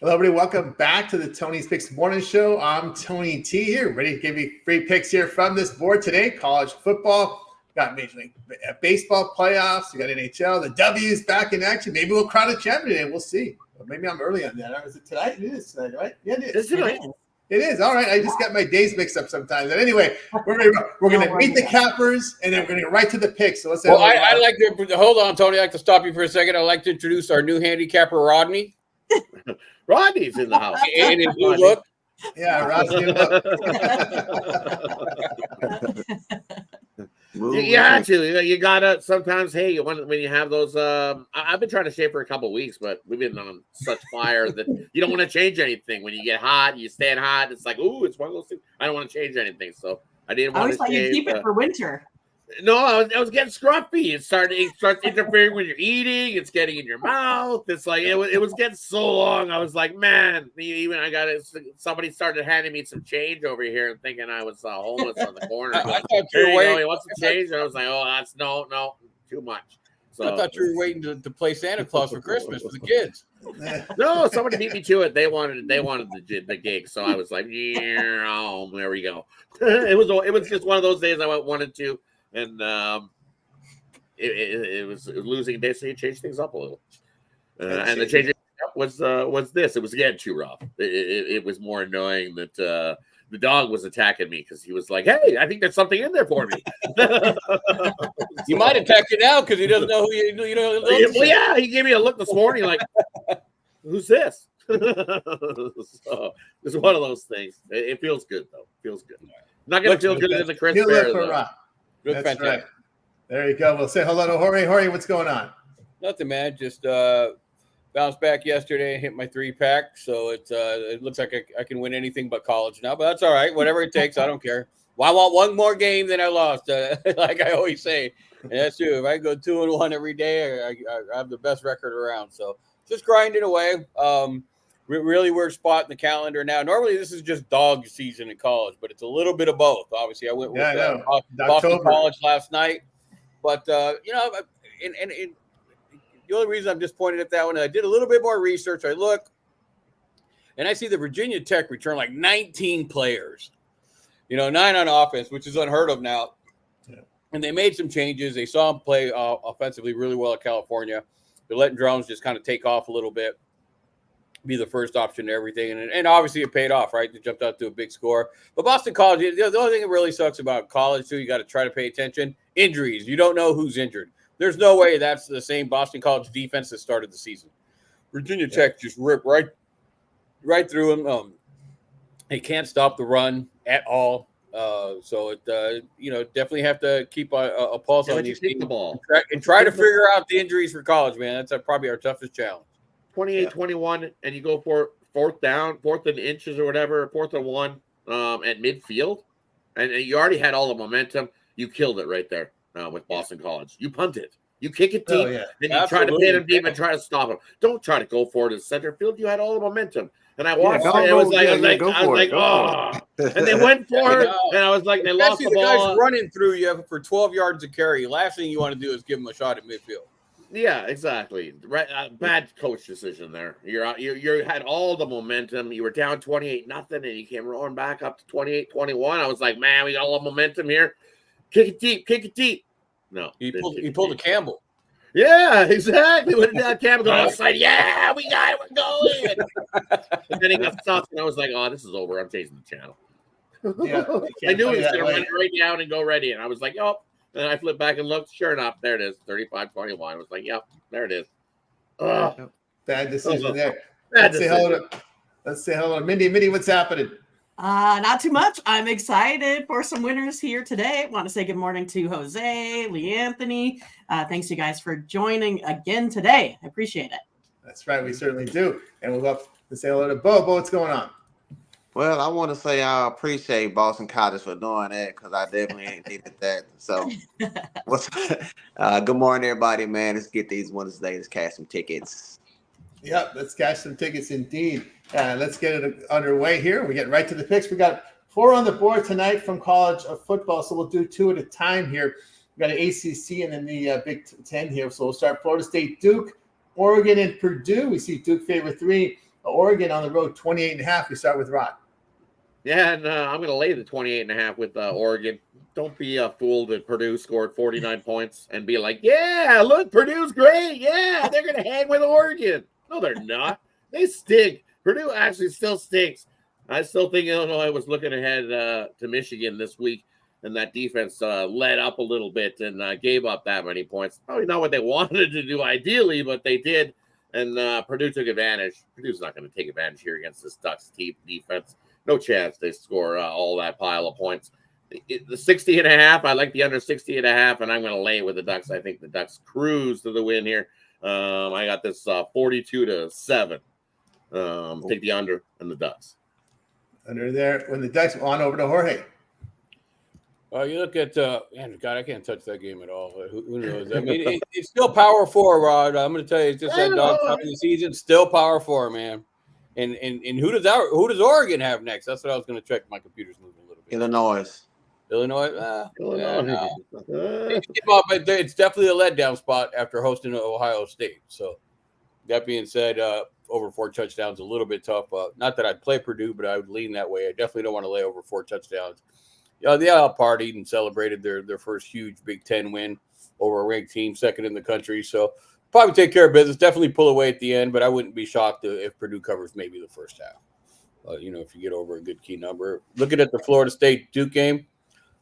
Hello, everybody. Welcome back to the Tony's Picks Morning Show. I'm Tony T here, ready to give you free picks here from this board today. College football, got Major League Baseball playoffs, we got NHL, the W's back in action. Maybe we'll crown a champion today. We'll see. Or maybe I'm early on that. Is it tonight? It is tonight, right? Yeah, it is. It is. All right. I just got my days mixed up sometimes. But anyway, we're gonna meet the cappers, and then we're gonna get right to the picks. So let's. Well, I like to hold on, Tony. I like to stop you for a second. I'd like to introduce our new handicapper, Rodney. Rodney's in the house. And his new look. Yeah, Rodney. You had to. You gotta sometimes. Hey, when you have those. I've been trying to shave for a couple of weeks, but we've been on such fire that you don't want to change anything. When you get hot, you stand hot. It's like, ooh, it's one of those things. I don't want to change anything, so I didn't want to. I always thought you'd keep it for winter. No, I was getting scruffy. It starts interfering when you're eating. It's getting in your mouth. It's like it was getting so long. I was like, man, even I got it. Somebody started handing me some change over here and thinking I was homeless on the corner. I thought you were waiting. What's the change? And I was like, oh, that's no, too much. So I thought you were waiting to play Santa Claus for Christmas for the kids. No, somebody beat me to it. They wanted the gig, so I was like, yeah, oh, there we go. It was just one of those days I wanted to. And it was losing day, so you changed things up a little. And the changing up was this. It was getting too rough. It was more annoying that the dog was attacking me because he was like, "Hey, I think there's something in there for me." You might attack you now because he doesn't know who you know. Well, yeah, he gave me a look this morning, like, "Who's this?" So it's one of those things. It feels good though. It feels good. Not gonna feel good in the Chris Bear though. That's fantastic. Right. There you go. We'll say hello to Jorge. Jorge, what's going on? Nothing, man. Just bounced back yesterday and hit my 3-pack. So it looks like I can win anything but college now. But that's all right. Whatever it takes, I don't care. Well, I want one more game than I lost, like I always say. And that's true. If I go 2-1 every day, I have the best record around. So just grinding away. Really weird spot in the calendar now. Normally, this is just dog season in college, but it's a little bit of both. Obviously, I went with Boston College last night. But, and the only reason I'm disappointed at that one, I did a little bit more research. I look, and I see the Virginia Tech return like 19 players, 9 on offense, which is unheard of now. Yeah. And they made some changes. They saw him play offensively really well at California. They're letting drones just kind of take off a little bit. Be the first option to everything. And obviously it paid off, right? They jumped out to a big score. But Boston College, the only thing that really sucks about college, too, you got to try to pay attention. Injuries. You don't know who's injured. There's no way that's the same Boston College defense that started the season. Virginia Tech just ripped right through them. They can't stop the run at all. So definitely have to keep a pulse on these teams and try to figure out the injuries for college, man. That's probably our toughest challenge. 28-21, and you go for fourth and inches or whatever, 4th and 1 at midfield, and you already had all the momentum. You killed it right there with Boston College. You punt it. You kick it deep, then you try to hit him deep and try to stop him. Don't try to go for it in center field. You had all the momentum. And I watched it. I was like, oh. And they went for it, and I was like, they lost the ball. Guy's running through you for 12 yards of carry. Last thing you want to do is give him a shot at midfield. Yeah, exactly. Right, bad coach decision there. You had all the momentum. You were down 28-0, and you came rolling back up to 28-21. I was like, man, we got all the momentum here. Kick it deep. No, he pulled a Campbell. Yeah, exactly. When Campbell go outside, yeah, we got it, we're going. And then he got stuck, and I was like, oh, this is over. I'm changing the channel. Yeah, I knew he was going to run right down and go ready, and I was like, oh. And I flipped back and looked. Sure enough, there it is, 35-21. I was like, yep, there it is. Bad decision there. Let's say hello to Mindy. Mindy, what's happening? Not too much. I'm excited for some winners here today. Want to say good morning to Jose, Lee Anthony. Thanks you guys for joining again today. I appreciate it. That's right. We certainly do. And we'll go to say hello to Bo. Bo, what's going on? Well, I want to say I appreciate Boston College for doing that because I definitely ain't needed that. So, good morning, everybody, man. Let's get these winners today. Let's cash some tickets. Yep, let's cash some tickets indeed. Let's get it underway here. We're getting right to the picks. We got 4 on the board tonight from college football, so we'll do 2 at a time here. We got an ACC and then the Big Ten here. So we'll start Florida State, Duke, Oregon, and Purdue. We see Duke favor 3. Oregon on the road, 28.5. We start with Rod. Yeah, and I'm going to lay the 28.5 with Oregon. Don't be a fool that Purdue scored 49 points and be like, yeah, look, Purdue's great. Yeah, they're going to hang with Oregon. No, they're not. They stink. Purdue actually still stinks. I still think Illinois was looking ahead to Michigan this week, and that defense let up a little bit and gave up that many points. Probably not what they wanted to do ideally, but they did, and Purdue took advantage. Purdue's not going to take advantage here against this Ducks defense. No chance they score all that pile of points. The 60.5, I like the under 60.5, and I'm going to lay with the Ducks. I think the Ducks cruise to the win here. I got this 42-7. Take the under and the Ducks. Under there, when the Ducks on over to Jorge. You look at man, God, I can't touch that game at all. Who knows? I mean, it's still Power 4, Rod. I'm going to tell you, it's just that dog top of the season. Still Power 4, man. And who does Oregon have next? That's what I was going to check. My computer's moving a little bit. Illinois. Illinois. Illinois. It's definitely a letdown spot after hosting Ohio State. So that being said, over 4 touchdowns a little bit tough. Not that I'd play Purdue, but I would lean that way. I definitely don't want to lay over 4 touchdowns. They all partied and celebrated their first huge Big Ten win over a ranked team, second in the country. So probably take care of business. Definitely pull away at the end, but I wouldn't be shocked if Purdue covers maybe the first half. If you get over a good key number. Looking at the Florida State Duke game,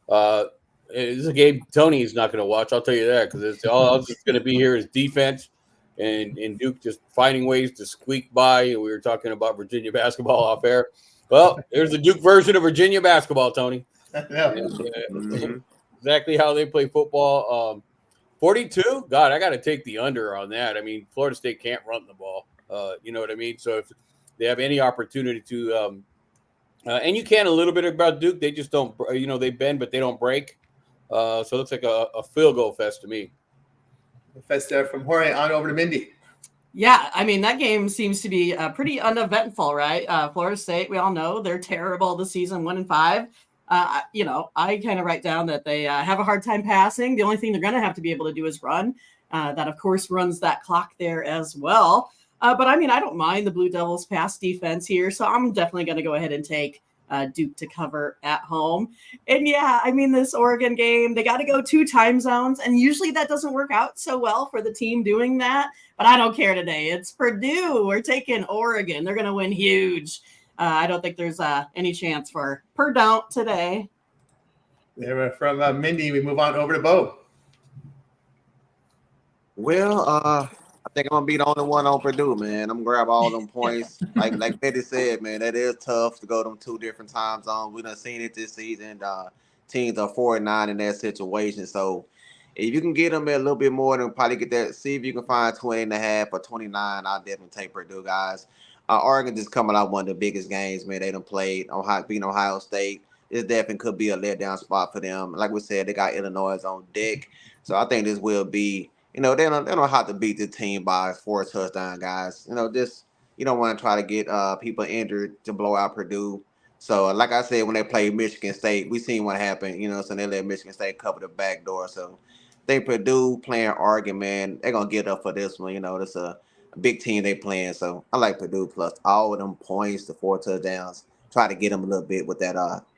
this is a game Tony is not going to watch. I'll tell you that, because it's all it's going to be here is defense and Duke just finding ways to squeak by. We were talking about Virginia basketball off air. Well, there's the Duke version of Virginia basketball, Tony. Exactly how they play football. 42, God, I got to take the under on that. I mean, Florida State can't run the ball. You know what I mean? So if they have any opportunity to, and you can a little bit about Duke, they just don't, they bend, but they don't break. So it looks like a field goal fest to me. Fest there from Jorge on over to Mindy. Yeah, I mean, that game seems to be pretty uneventful, right? Florida State, we all know they're terrible this season, 1-5. I kind of write down that they have a hard time passing. The only thing they're going to have to be able to do is run. That, of course, runs that clock there as well. But, I mean, I don't mind the Blue Devils' pass defense here, so I'm definitely going to go ahead and take Duke to cover at home. And, yeah, I mean, this Oregon game, they got to go 2 time zones, and usually that doesn't work out so well for the team doing that. But I don't care today. It's Purdue. We're taking Oregon. They're going to win huge. I don't think there's any chance for Purdue today. There from Mindy, we move on over to Bo. Well, I think I'm gonna be the only one on Purdue, man. I'm gonna grab all them points. like Betty said, man, that is tough to go them 2 different time zones. We done seen it this season. Teams are 4-9 in that situation. So if you can get them a little bit more, then probably get that. See if you can find 20.5 or 29. I'll definitely take Purdue, guys. Oregon just coming out one of the biggest games, man. They done played beating Ohio State. This definitely could be a letdown spot for them. Like we said, they got Illinois on deck. So I think this will be, they don't have to beat the team by 4 touchdowns, guys. You don't want to try to get people injured to blow out Purdue. So like I said, when they played Michigan State, we seen what happened, so they let Michigan State cover the back door. So I think Purdue playing Oregon, man, they're going to get up for this one. It's a big team they playing. So I like Purdue plus all of them points, the 4 touchdowns. Try to get them a little bit with that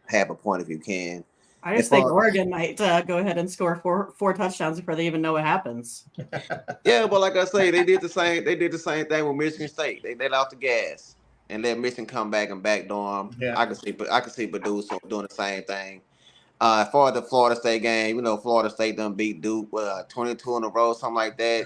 half a point if you can. I just think Oregon might go ahead and score four touchdowns before they even know what happens. Yeah, but like I say, they did the same thing with Michigan State. They let off the gas and let Michigan come back and backdoor them. Yeah. I can see Purdue doing the same thing. For the Florida State game, Florida State done beat Duke 22 in a row, something like that.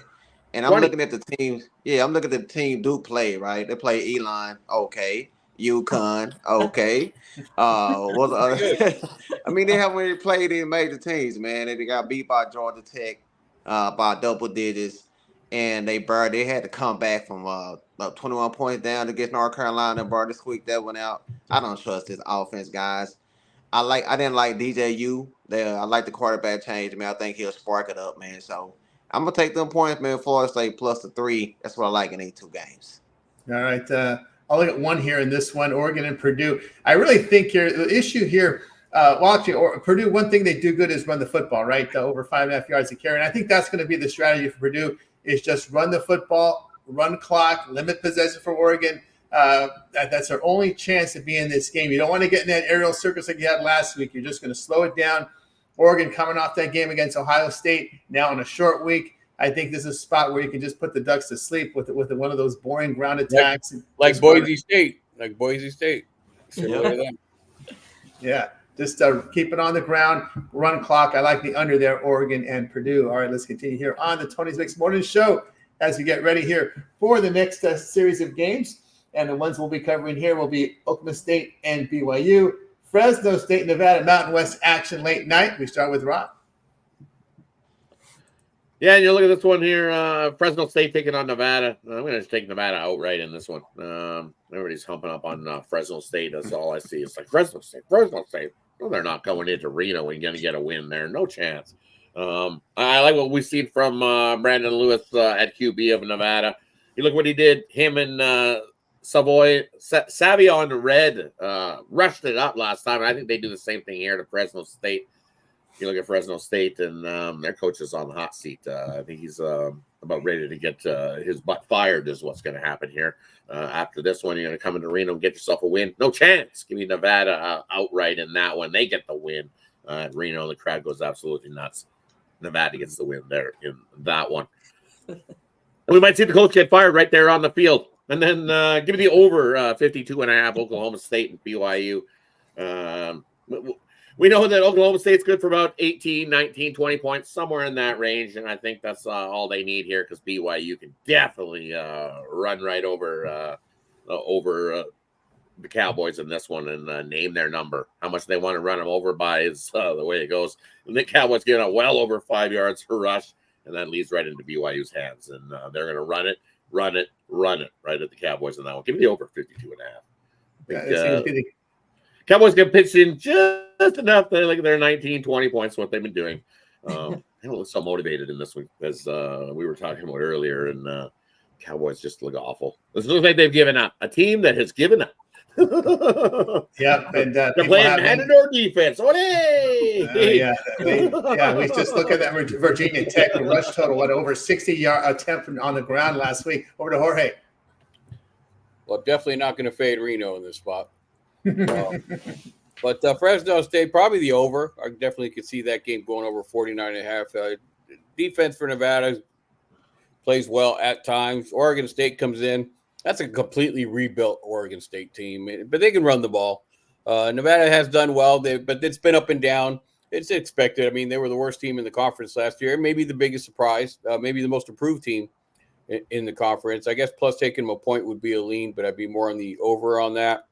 And I'm looking at the teams. Yeah, I'm looking at the team Duke play, right? They play Elon, okay. UConn, okay. What the other? I mean, they haven't really played in major teams, man. They got beat by Georgia Tech by double digits, and they had to come back from about 21 points down against North Carolina and barely squeaked that one out. I don't trust this offense, guys. I didn't like DJU. I like the quarterback change, man. I think he'll spark it up, man. So I'm gonna take them points, man. Florida State plus the 3. That's what I like in these 2 games. All right. I'll look at one here in this one, Oregon and Purdue. I really think the issue here, watching Purdue, one thing they do good is run the football, right? Over 5.5 yards a carry. And I think that's going to be the strategy for Purdue is just run the football, run clock, limit possession for Oregon. That's their only chance to be in this game. You don't want to get in that aerial circus like you had last week. You're just going to slow it down. Oregon coming off that game against Ohio State now in a short week. I think this is a spot where you can just put the Ducks to sleep with one of those boring ground attacks. Like Boise State. Like Boise State. Similar to them. Yeah. Just keep it on the ground, run clock. I like the under there, Oregon and Purdue. All right, let's continue here on the Tony's Mix Morning Show as we get ready here for the next series of games. And the ones we'll be covering here will be Oklahoma State and BYU, Fresno State, Nevada, Mountain West action late night. We start with Rob. Yeah, and you look at this one here, Fresno State taking on Nevada. I'm going to just take Nevada outright in this one. Everybody's humping up on Fresno State. That's all I see. It's like Fresno State. Well, they're not going into Reno and going to get a win there. No chance. I like what we've seen from Brandon Lewis at QB of Nevada. You look what he did. Him and Savion Red rushed it up last time. And I think they do the same thing here to Fresno State. You look at Fresno State, and their coach is on the hot seat. I think he's about ready to get his butt fired is what's going to happen here. After this one, you're going to come into Reno and get yourself a win. No chance. Give me Nevada outright in that one. They get the win. At Reno, the crowd goes absolutely nuts. Nevada gets the win there in that one. And we might see the coach get fired right there on the field. And then give me the over 52.5 Oklahoma State and BYU. We know that Oklahoma State's good for about 18, 19, 20 points, somewhere in that range. And I think that's all they need here because BYU can definitely run right over the Cowboys in this one and name their number. How much they want to run them over by is the way it goes. And the Cowboys get well over 5 yards per rush, and that leads right into BYU's hands. And they're going to run it right at the Cowboys in that one. Give me the over 52.5. Cowboys get pitched in just enough. They're 19, 20 points, what they've been doing. They don't look so motivated in this one, as we were talking about earlier, and Cowboys just look awful. It looks like they've given up. A team that has given up. Yeah, and they're playing Matador defense. We just look at that Virginia Tech rush total. Over 60-yard attempt on the ground last week. Over to Jorge. Well, definitely not going to fade Reno in this spot. But Fresno State, probably the over. I definitely could see that game going over 49.5. Defense for Nevada plays well at times. Oregon State comes in. That's a completely rebuilt Oregon State team, but they can run the ball. Nevada has done well, but it's been up and down. It's expected. I mean, they were the worst team in the conference last year. Maybe the biggest surprise, maybe the most improved team in the conference. I guess plus taking them a point would be a lean, but I'd be more on the over on that.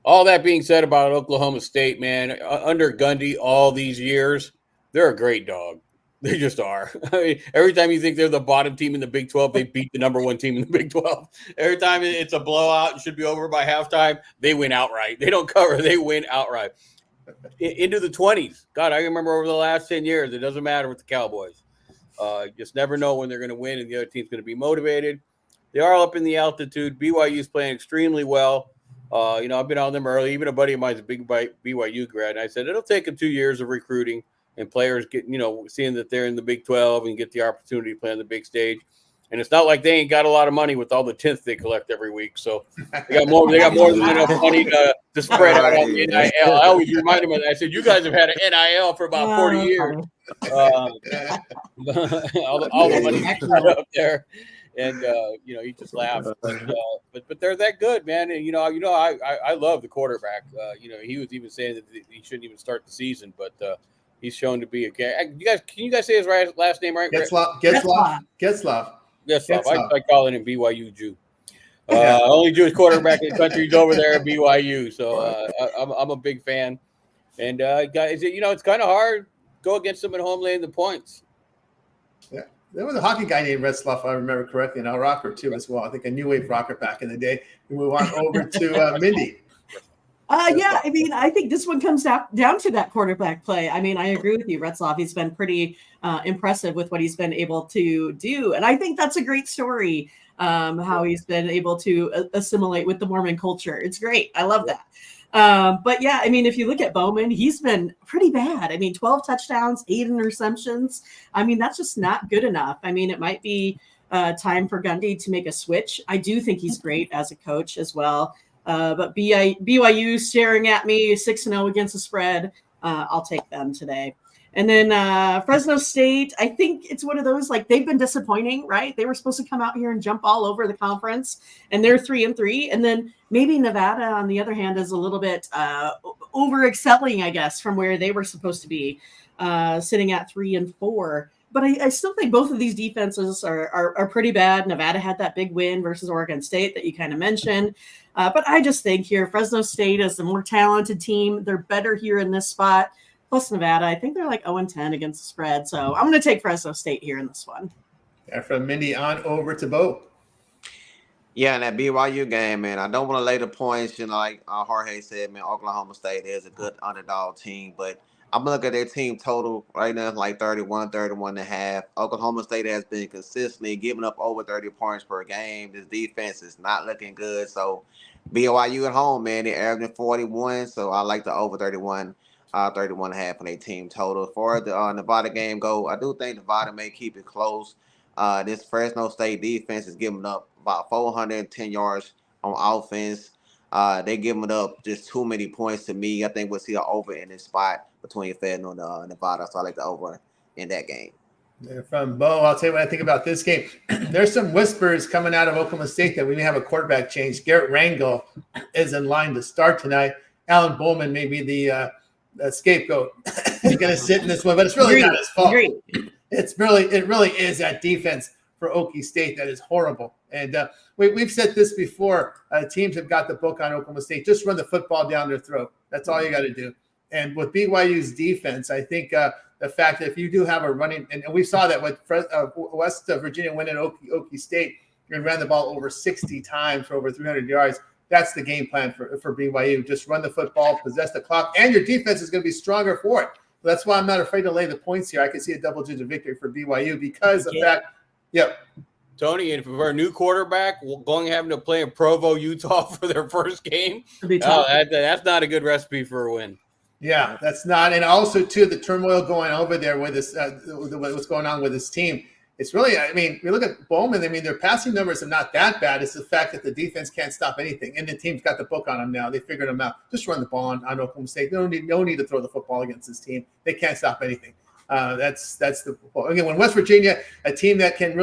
All that being said about Oklahoma State, man, under Gundy all these years, they're a great dog. They just are. I mean, every time you think they're the bottom team in the Big 12, they beat the number one team in the Big 12. Every time it's a blowout and should be over by halftime, they win outright. They don't cover. They win outright. Into the 20s. God, I remember over the last 10 years, it doesn't matter with the Cowboys. Just never know when they're going to win and the other team's going to be motivated. They are up in the altitude. BYU's playing extremely well. I've been on them early. Even a buddy of mine is a big BYU grad. And I said, it'll take them 2 years of recruiting and players get, seeing that they're in the Big 12 and get the opportunity to play on the big stage. And it's not like they ain't got a lot of money with all the tenths they collect every week. So they got more than enough money to spread out on the NIL. I always remind them of that. I said, you guys have had an NIL for about 40 years. All the money up there. And you just laugh, but they're that good, man. And I love the quarterback. He was even saying that he shouldn't even start the season, but he's shown to be a guy. Can you guys say his last name right? Getzlaff. I call him BYU Jew. Only Jewish quarterback in the country is over there at BYU. So I'm a big fan. And guys, it's kind of hard go against them at home laying the points. Yeah. There was a hockey guy named Retzlaff, if I remember correctly, and a rocker too as well. I think a new wave rocker back in the day. We move on over to Mindy. I mean, I think this one comes down to that quarterback play. I mean, I agree with you, Retzlaff. He's been pretty impressive with what he's been able to do. And I think that's a great story, how he's been able to assimilate with the Mormon culture. It's great. I love that. But yeah, I mean, if you look at Bowman, he's been pretty bad. I mean, 12 touchdowns, 8 interceptions. I mean, that's just not good enough. I mean, it might be time for Gundy to make a switch. I do think he's great as a coach as well. But BYU staring at me 6-0 against the spread. I'll take them today. And then Fresno State, I think it's one of those, like, they've been disappointing, right? They were supposed to come out here and jump all over the conference, and they're 3-3. And then maybe Nevada, on the other hand, is a little bit over excelling, I guess, from where they were supposed to be, sitting at 3-4. But I still think both of these defenses are pretty bad. Nevada had that big win versus Oregon State that you kind of mentioned. But I just think here, Fresno State is the more talented team. They're better here in this spot. Plus Nevada, I think they're like 0-10 against the spread. So I'm going to take Fresno State here in this one. Yeah, from Mindy on over to Bo. Yeah, in that BYU game, man, I don't want to lay the points. Like Jorge said, man, Oklahoma State is a good underdog team. But I'm looking at their team total right now, like 31.5. Oklahoma State has been consistently giving up over 30 points per game. This defense is not looking good. So BYU at home, man, they're averaging 41. So I like the over 31. 31.5 on their team total. For the Nevada game go, I do think Nevada may keep it close. This Fresno State defense is giving up about 410 yards on offense. They're giving up just too many points to me. I think we'll see an over in this spot between Fresno and Nevada. So I like the over in that game. From Bo, I'll tell you what I think about this game. There's some whispers coming out of Oklahoma State that we may have a quarterback change. Garrett Rangel is in line to start tonight. Alan Bowman may be the scapegoat. He's going to sit in this one, but it's really not his fault. It really is that defense for Okie State that is horrible. And we've said this before. Teams have got the book on Oklahoma State. Just run the football down their throat. That's all you got to do. And with BYU's defense, I think the fact that if you do have a running, and we saw that with West Virginia winning Okie State, you ran the ball over 60 times for over 300 yards. That's the game plan for BYU. Just run the football, possess the clock, and your defense is going to be stronger for it. So that's why I'm not afraid to lay the points here. I can see a double-digit victory for BYU because of that. Yep. Tony, and for a new quarterback, having to play in Provo, Utah for their first game, that's not a good recipe for a win. Yeah, that's not. And also, too, the turmoil going over there with this, what's going on with this team. It's really, I mean, we look at Bowman, I mean, their passing numbers are not that bad. It's the fact that the defense can't stop anything. And the team's got the book on them now. They figured them out. Just run the ball on Oklahoma State. No need to throw the football against this team. They can't stop anything. That's the again, when West Virginia, a team that can't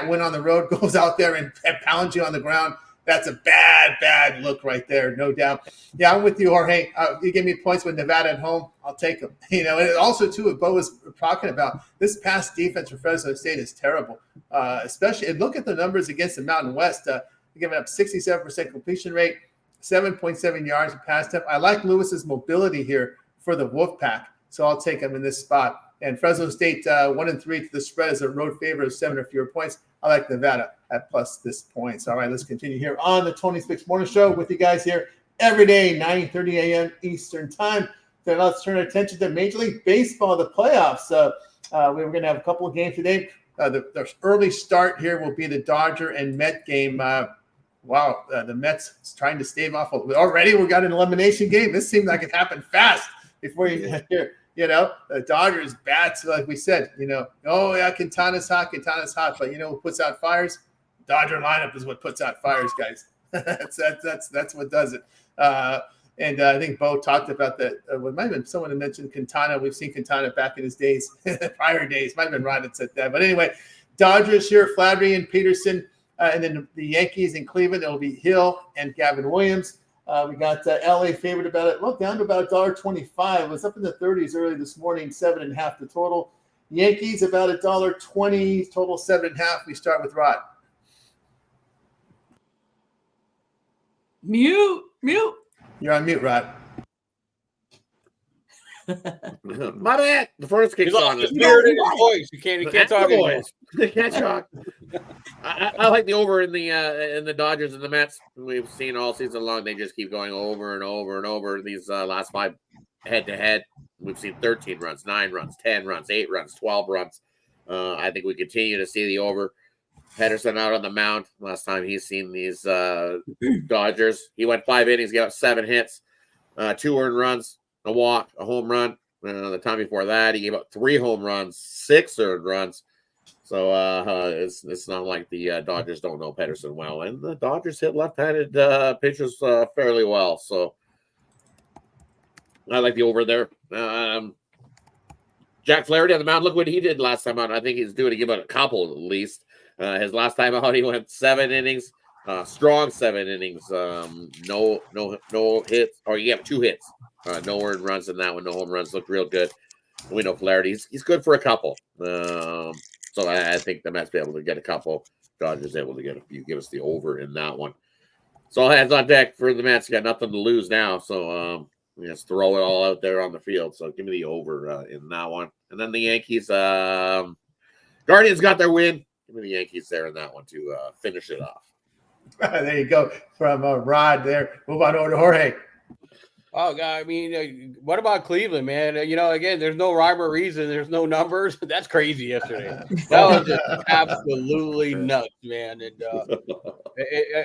win on the road, goes out there and pounds you on the ground, that's a bad look right there, no doubt. Yeah, I'm with you, Jorge. You give me points with Nevada at home, I'll take them. You know, and also too, what Bo was talking about, this pass defense for Fresno State is terrible. Especially, and look at the numbers against the Mountain West. They're giving up 67% completion rate, 7.7 yards per pass attempt. I like Lewis's mobility here for the Wolfpack, so I'll take him in this spot. And Fresno State 1-3 to the spread as a road favorite of 7 or fewer points. I like Nevada at plus this points. All right, let's continue here on the Tony Spix Morning Show with you guys here every day, 9:30 a.m. Eastern Time. So let's turn our attention to Major League Baseball, the playoffs. We're going to have a couple of games today. The early start here will be the Dodger and Met game. The Mets trying to stave off. Already we got an elimination game. This seemed like it happened fast before you hear. You know, the Dodgers bats, like we said, Quintana's hot. But you know what puts out fires? Dodger lineup is what puts out fires, guys. that's what does it. And I think Bo talked about that. It might have been someone who mentioned Quintana. We've seen Quintana back in his days, prior days. Might have been Rod that said that. But anyway, Dodgers here, Flaherty and Peterson. And then the Yankees in Cleveland, it will be Hill and Gavin Williams. We got LA favored about it. Look, down to about $1.25. It was up in the 30s early this morning, 7.5 the total. Yankees about $1.20, total 7.5. We start with Rod. Mute. You're on mute, Rod. My bad. The first kicks on. His spirit in his voice. You can't talk anymore. You can't talk. I like the over in the Dodgers and the Mets. We've seen all season long. They just keep going over and over and over. These last 5 head-to-head, we've seen 13 runs, 9 runs, 10 runs, 8 runs, 12 runs. I think we continue to see the over. Pedersen out on the mound. Last time he's seen these Dodgers, he went 5 innings, got 7 hits, 2 earned runs, a walk, a home run. The time before that, he gave up 3 home runs, 6 earned runs. So it's not like the Dodgers don't know Pedersen well, and the Dodgers hit left-handed pitchers fairly well. So I like the over there. Jack Flaherty on the mound. Look what he did last time out. I think he's due to give out a couple at least. His last time out, he went 7 innings, strong 7 innings. No hits, or you have 2 hits. No earned runs in that one. No home runs. Looked real good. We know Flaherty. He's good for a couple. So I think the Mets be able to get a couple. Dodgers able to get a few. Give us the over in that one. So all hands on deck for the Mets. You got nothing to lose now. So just throw it all out there on the field. So give me the over in that one. And then the Yankees. Guardians got their win. Give me the Yankees there in that one to finish it off. There you go from Rod there. Move on over to Jorge. Oh, God. I mean, what about Cleveland, man? Again, there's no rhyme or reason. There's no numbers. That's crazy yesterday. That was just absolutely nuts, man. And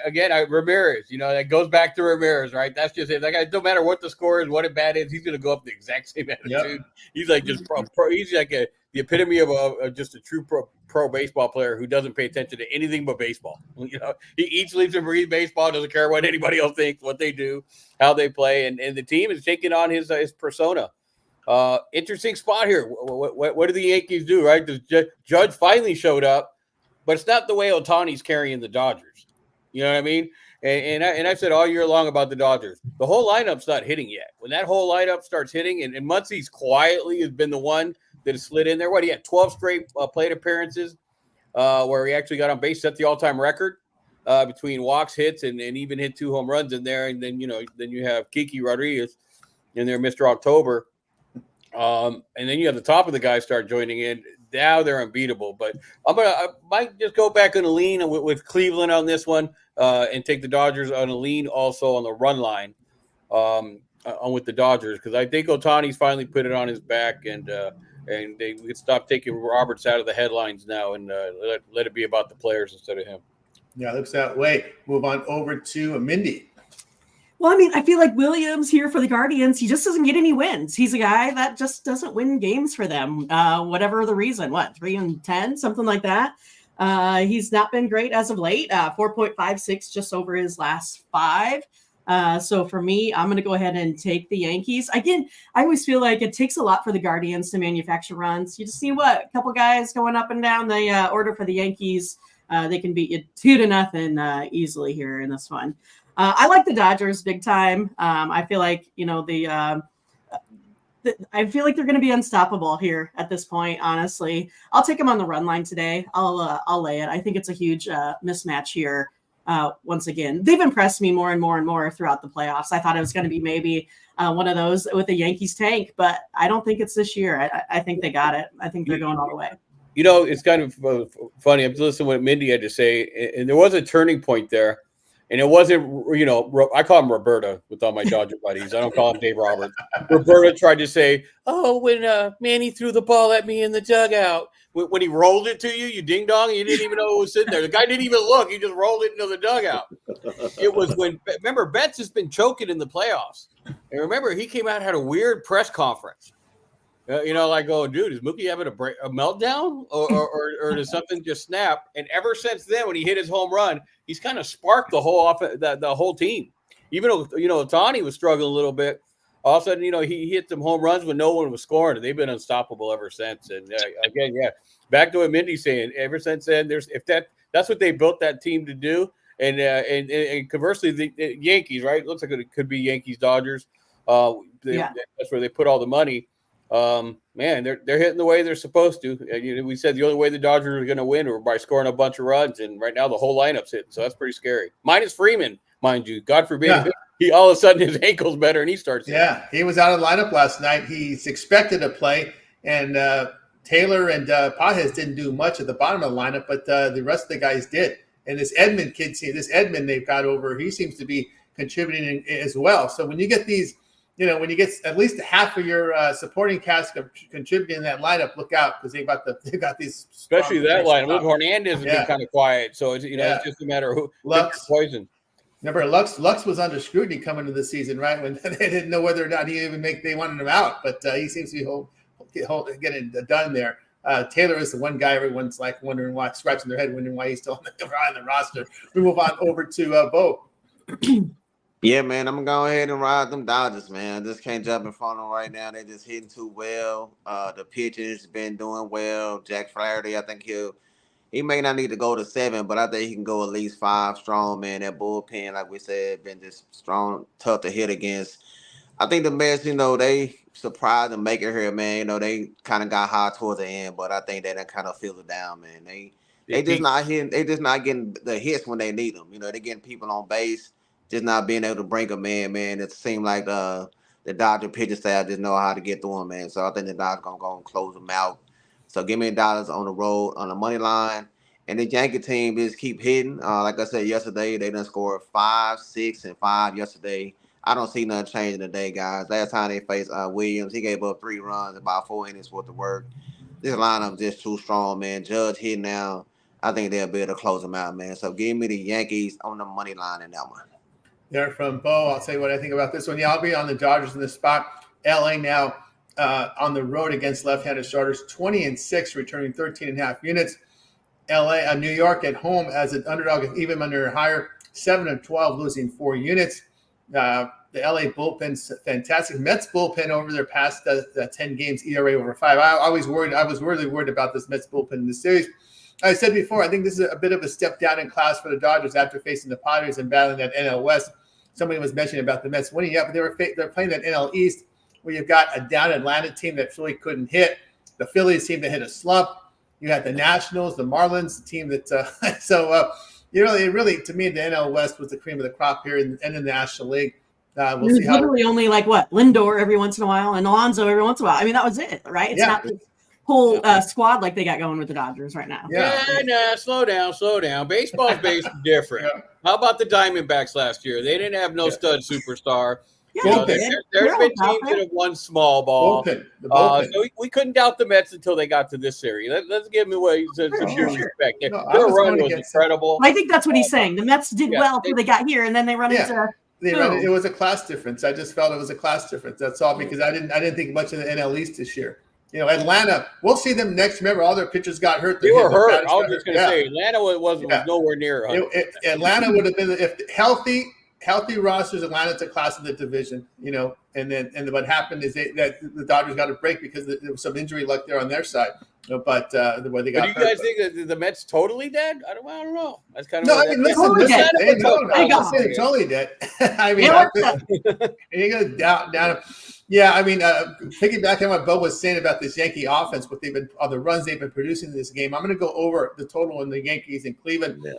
again, Ramirez, that goes back to Ramirez, right? That's just it. That guy, no matter what the score is, what it bad is, he's going to go up the exact same attitude. Yep. He's like just he's like the epitome of just a true pro baseball player who doesn't pay attention to anything but baseball. He eats, sleeps, and breathes baseball. Doesn't care what anybody else thinks, what they do, how they play, and the team is taking on his persona. Interesting spot here. What do the Yankees do? Right, the Judge finally showed up, but it's not the way Ohtani's carrying the Dodgers. You know what I mean? And I said all year long about the Dodgers, the whole lineup's not hitting yet. When that whole lineup starts hitting, and Muncie's quietly has been the one that has slid in there. He had 12 straight plate appearances where he actually got on base, set the all-time record between walks, hits, and even hit 2 home runs in there. And then you have Kiki Rodriguez in there, Mr. October. And then you have the top of the guys start joining in. Now they're unbeatable. But I might just go back on a lean with Cleveland on this one and take the Dodgers on a lean also on the run line on with the Dodgers, because I think Ohtani's finally put it on his back, and we could stop taking Roberts out of the headlines now and let it be about the players instead of him. Yeah, looks that way. Move on over to Mindy. Well, I mean, I feel like Williams here for the Guardians, he just doesn't get any wins. He's a guy that just doesn't win games for them, whatever the reason. 3-10, something like that. He's not been great as of late. 4.56 just over his last 5. So for me, I'm going to go ahead and take the Yankees. Again, I always feel like it takes a lot for the Guardians to manufacture runs. You just see a couple guys going up and down the order for the Yankees. They can beat you 2-0 easily here in this one. I like the Dodgers big time. I feel like, I feel like they're going to be unstoppable here at this point. Honestly, I'll take them on the run line today. I'll lay it. I think it's a huge mismatch here. Once again, they've impressed me more and more and more throughout the playoffs. I thought it was going to be maybe one of those with the Yankees tank, but I don't think it's this year. I think they got it. I think they're going all the way. It's kind of funny. I'm listening to what Mindy had to say, and there was a turning point there. And it wasn't, I call him Roberta with all my Dodger buddies. I don't call him Dave Roberts. Roberta tried to say, when Manny threw the ball at me in the dugout, when he rolled it to you, you ding dong, and you didn't even know who was sitting there. The guy didn't even look. He just rolled it into the dugout. It was remember, Betts has been choking in the playoffs. And remember, he came out and had a weird press conference. Like, dude, is Mookie having a meltdown or does something just snap? And ever since then, when he hit his home run, he's kind of sparked the whole team. Even though, Ohtani was struggling a little bit, all of a sudden, he hit some home runs when no one was scoring, and they've been unstoppable ever since. And again, back to what Mindy's saying. Ever since then, that's what they built that team to do. And conversely, the Yankees, right? It looks like it could be Yankees Dodgers. That's where they put all the money. Man, they're hitting the way they're supposed to. We said the only way the Dodgers are going to win were by scoring a bunch of runs, and right now the whole lineup's hitting, so that's pretty scary. Minus Freeman, mind you. God forbid he all of a sudden his ankle's better and he starts. Yeah, he was out of the lineup last night. He's expected to play, and Taylor and Pages didn't do much at the bottom of the lineup, but the rest of the guys did. And this Edmund kid, they've got over, he seems to be contributing as well. So when you get these. When you get at least half of your supporting cast contributing in that lineup, look out, because they've got these, especially that line. Look, Hernandez has been kind of quiet, so it's it's just a matter of who Lux poison. Remember, Lux was under scrutiny coming into the season, right? When they didn't know whether or not they wanted him out, but he seems to be getting done there. Taylor is the one guy everyone's like wondering why, scratching their head, wondering why he's still on the roster. We move on over to Bo. Yeah, man, I'm gonna go ahead and ride them Dodgers, man. I just can't jump in front of them right now. They just hitting too well. The pitcher's been doing well. Jack Flaherty, I think he may not need to go to 7, but I think he can go at least 5 strong, man. That bullpen, like we said, been just strong, tough to hit against. I think the Mets, they surprised and make it here, man. They kind of got high towards the end, but I think they done kind of fizzled down, man. They just not hitting. They just not getting the hits when they need them. They getting people on base, just not being able to bring them in, man. It seemed like the Dodger pitcher staff just know how to get through them, man. So I think the Dodgers gonna go and close them out. So give me $1 on the road on the money line. And the Yankee team just keep hitting. Like I said yesterday, they done scored 5, 6, and 5 yesterday. I don't see nothing changing today, guys. Last time they faced Williams, he gave up 3 runs, about 4 innings worth of work. This lineup just too strong, man. Judge hitting now. I think they'll be able to close them out, man. So give me the Yankees on the money line in that one. There from Bo. I'll tell you what I think about this one. Yeah, I'll be on the Dodgers in this spot. LA now on the road against left-handed starters, 20-6, returning 13.5 units. New York at home as an underdog, even under higher, 7-12, losing 4 units. The LA bullpen's fantastic. Mets bullpen over their past 10 games, ERA over 5. I was really worried about this Mets bullpen in this series. I said before, I think this is a bit of a step down in class for the Dodgers after facing the Padres and battling that NL West. Somebody was mentioning about the Mets winning, but they're playing that NL East where you've got a down Atlanta team that really couldn't hit. The Phillies seem to hit a slump. You had the Nationals, the Marlins, the team that really, to me, the NL West was the cream of the crop here in the National League. We'll see how. Literally only Lindor every once in a while and Alonso every once in a while. I mean, that was it, right? It's not this whole squad like they got going with the Dodgers right now. Yeah, slow down. Baseball's based different. Yeah. How about the Diamondbacks last year? They didn't have no stud superstar. Yeah, there's been teams that have won small ball. So we couldn't doubt the Mets until they got to this series. Let's give them away some due respect. Their run was incredible. I think that's what he's saying. The Mets did well until they got here, and then they run into. It was a class difference. I just felt it was a class difference. That's all, because I didn't think much of the NL East this year. Atlanta, we'll see them next. Remember, all their pitchers got hurt. They were hurt. I was just going to say, Atlanta was nowhere near. Atlanta would have been, if healthy rosters, Atlanta's a class in the division, and what happened is that the Dodgers got a break because there was some injury luck there on their side. But the way they got hurt. Do you guys think that the Mets totally dead? I don't know. That's kind of listen. It's totally dead. I mean, you're going to down. Yeah, I mean, piggybacking on what Bo was saying about this Yankee offense, what they've been on the runs they've been producing in this game. I'm going to go over the total in the Yankees in Cleveland. Yeah.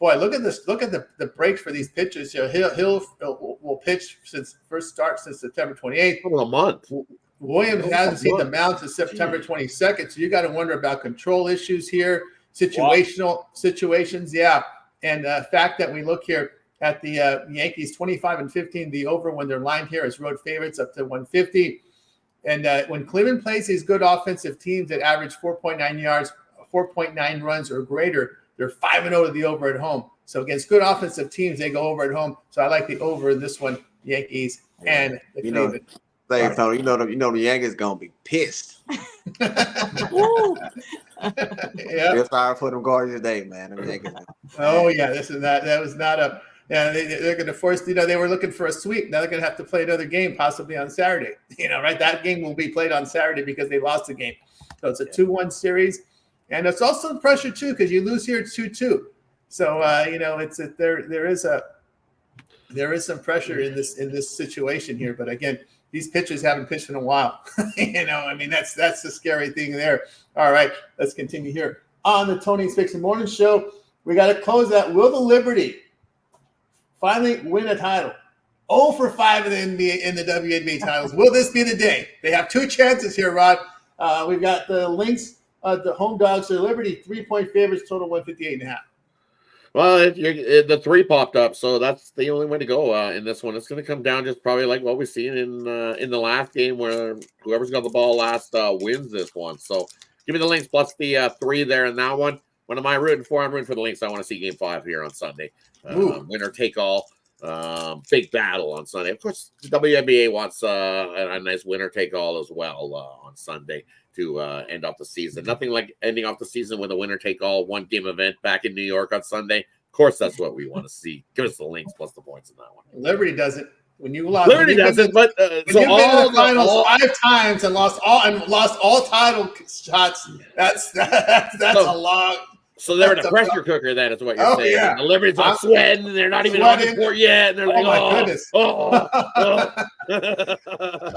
Boy, look at this! Look at the breaks for these pitchers here. Hill will pitch since first start since September 28th. A month. Williams hasn't seen the mound since September 22nd. So you got to wonder about control issues here, situations. Yeah, and the fact that we look here at the Yankees 25-15, the over when they're lined here as road favorites up to 150. And when Cleveland plays these good offensive teams that average 4.9 yards, 4.9 runs or greater, they're 5-0 to the over at home. So against good offensive teams, they go over at home. So I like the over in this one, Yankees and the Cleveland. The Yankees gonna be pissed. Feel sorry for them Guardians today, man. Oh yeah, that was not a. Yeah, they're going to force. They were looking for a sweep. Now they're going to have to play another game, possibly on Saturday. Right? That game will be played on Saturday because they lost the game. So it's a 2-1 series. And it's also pressure too, because you lose here 2-2. So there is some pressure in this situation here. But again, these pitchers haven't pitched in a while. I mean that's the scary thing there. All right, let's continue here on the Tony Picks and Morning Show. We got to close that. Will the Liberty finally win a title? 0 for 5 in the WNBA titles. Will this be the day? They have 2 chances here, Rod. We've got the Lynx. The home dogs are Liberty 3-point favorites, total 158.5. Well, the 3 popped up, so that's the only way to go in this one. It's going to come down just probably like what we've seen in the last game, where whoever's got the ball last wins this one. So give me the Lynx plus the 3 there in that one. What am I rooting for? I'm rooting for the Lynx. I want to see Game 5 here on Sunday. Winner take all. big battle on Sunday. Of course, the WNBA wants a nice winner take all as well on Sunday to end off the season. Nothing like ending off the season with a winner take all 1-game event back in New York on Sunday. Of course, that's what we want to see. Give us the links plus the points in that one. Liberty doesn't. When you lost, Liberty doesn't, but when you've been in the finals 5 times and lost all title shots, that's a lot. So they're in a pressure cooker. That is what you're saying. Yeah. The Liberty's all sweating, and they're not even on the court yet. And they're like, my goodness.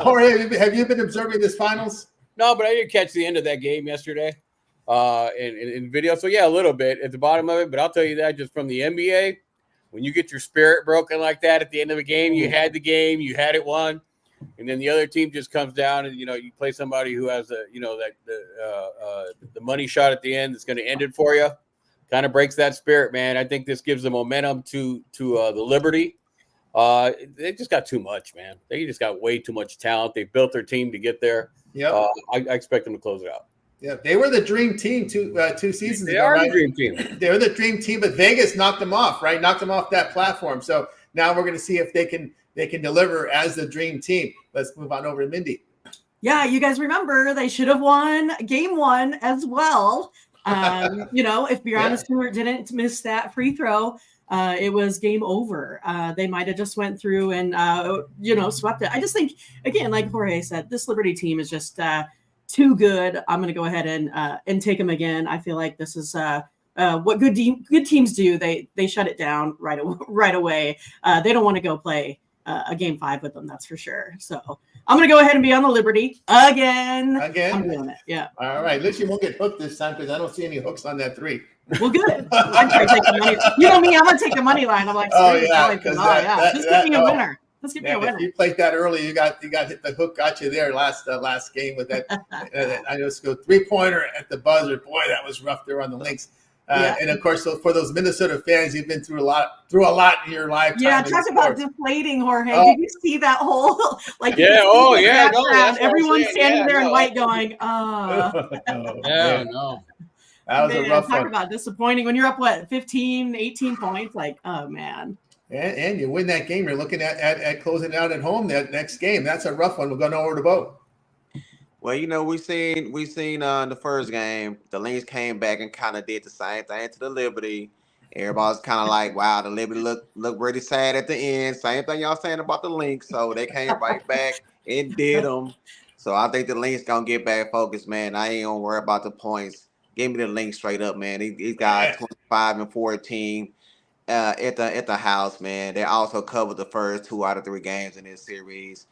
Jorge, have you been observing this finals? No, but I did catch the end of that game yesterday in video. So, yeah, a little bit at the bottom of it. But I'll tell you that just from the NBA, when you get your spirit broken like that at the end of a game, you had the game, you had it won, and then the other team just comes down and, you play somebody who has the money shot at the end that's going to end it for you. Kind of breaks that spirit, man. I think this gives the momentum to the Liberty. They just got too much, man. They just got way too much talent. They built their team to get there. Yeah, I expect them to close it out. Yeah, they were the dream team two seasons ago. They are right? the dream team. They were the dream team, but Vegas knocked them off, right? Knocked them off that platform. So now we're going to see if they can deliver as the dream team. Let's move on over to Mindy. Yeah, you guys remember they should have won game 1 as well. If Brianna Stewart didn't miss that free throw, it was game over. They might have just went through and swept it. I just think, again, like Jorge said, this Liberty team is just too good. I'm going to go ahead and take them again. I feel like this is what good teams do. They shut it down right away. They don't want to go play a game 5 with them. That's for sure. So I'm going to go ahead and be on the Liberty again. I'm doing it. Yeah. All right. At least you won't get hooked this time because I don't see any hooks on that 3. Well, good. I'm trying to take the money. You know me. I'm going to take the money line. I'm like, just give me a winner. Let's give me a winner. If you played that early, you got hit the hook, got you there last game with that. I just go 3-pointer at the buzzer. Boy, that was rough there on the links. And of course, so for those Minnesota fans, you've been through a lot in your lifetime. Yeah, talk about deflating, Jorge. Did you see that whole everyone standing there in white going, no. That was a rough one. Talk about disappointing when you're up 15, 18 points. Like, oh man. And you win that game. You're looking at closing out at home that next game. That's a rough one. We're going over to Bo. Well, we seen the first game, the Lynx came back and kind of did the same thing to the Liberty. Everybody's kind of like, wow, the Liberty look really sad at the end. Same thing y'all saying about the Lynx. So they came right back and did them. So I think the Lynx gonna get back focused, man. I ain't gonna worry about the points. Give me the Lynx straight up, man. He's got 25 and 14 at the house, man. They also covered the first 2 out of 3 games in this series.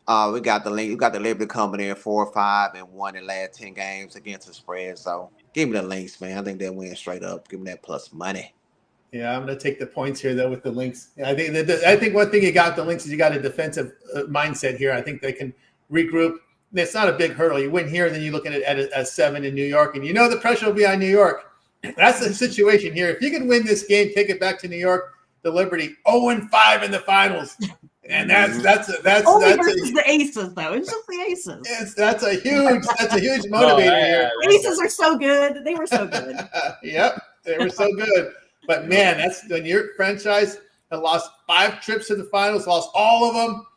We got the Liberty coming in 4-5 and won the last 10 games against the spread. So give me the Lynx, man. I think they'll win straight up. Give me that plus money. Yeah, I'm going to take the points here though with the Lynx. I think one thing you got the Lynx is you got a defensive mindset here. I think they can regroup. It's not a big hurdle. You win here, and then you look at it at a 7 in New York, and the pressure will be on New York. That's the situation here. If you can win this game, take it back to New York, the Liberty 0-5 in the finals. And that's versus the Aces though. It's just the Aces. Yes, that's a huge motivator here. Aces are so good. They were so good. Yep, they were so good. But man, that's when your franchise had lost 5 trips to the finals, lost all of them.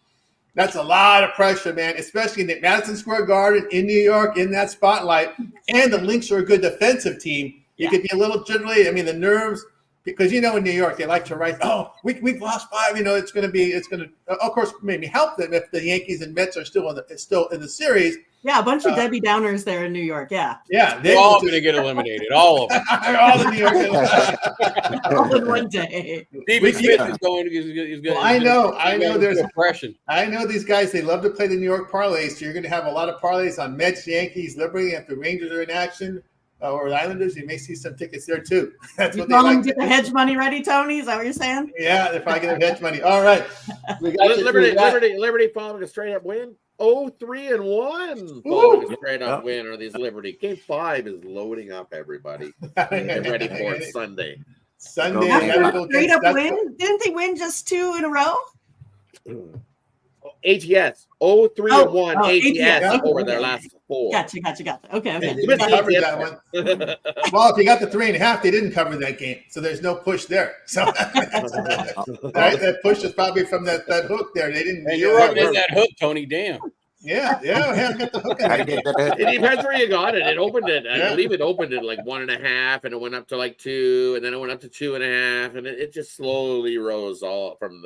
That's a lot of pressure, man. Especially in the Madison Square Garden in New York, in that spotlight. And the Lynx are a good defensive team. You could be a little jittery. I mean, the nerves. Because in New York, they like to write, we've lost 5. It's going to, of course, maybe help them if the Yankees and Mets are still in the series. Yeah, a bunch of Debbie Downers there in New York. Yeah. Yeah. They're all going to get eliminated. All of them. All in New York. All in one day. Stevie Smith is going to I know there's depression. I know these guys, they love to play the New York parlays. So you're going to have a lot of parlays on Mets, Yankees, Liberty. If the Rangers are in action, or the Islanders, you may see some tickets there too. That's what they like. Get the hedge money ready, Tony. Is that what you're saying? Yeah, they're probably getting hedge money. All right, we got Liberty following a straight up win. 3-1 following a straight up win. Or these Liberty game 5 is loading up. Everybody, get ready for it Sunday. Straight up win. Didn't they win just 2 in a row? ATS. 0-3-1 ATS ATS. over their last 4. Gotcha. Okay. They didn't cover that one. Well, if you got the 3.5, they didn't cover that game, so there's no push there. So right, that push is probably from that hook there. They didn't. And you're rubbing in that hook, Tony. Damn. Yeah, I got the hook. It depends where you got it. It opened it. I believe it opened it like 1.5, and it went up to like 2, and then it went up to 2.5, and it just slowly rose all from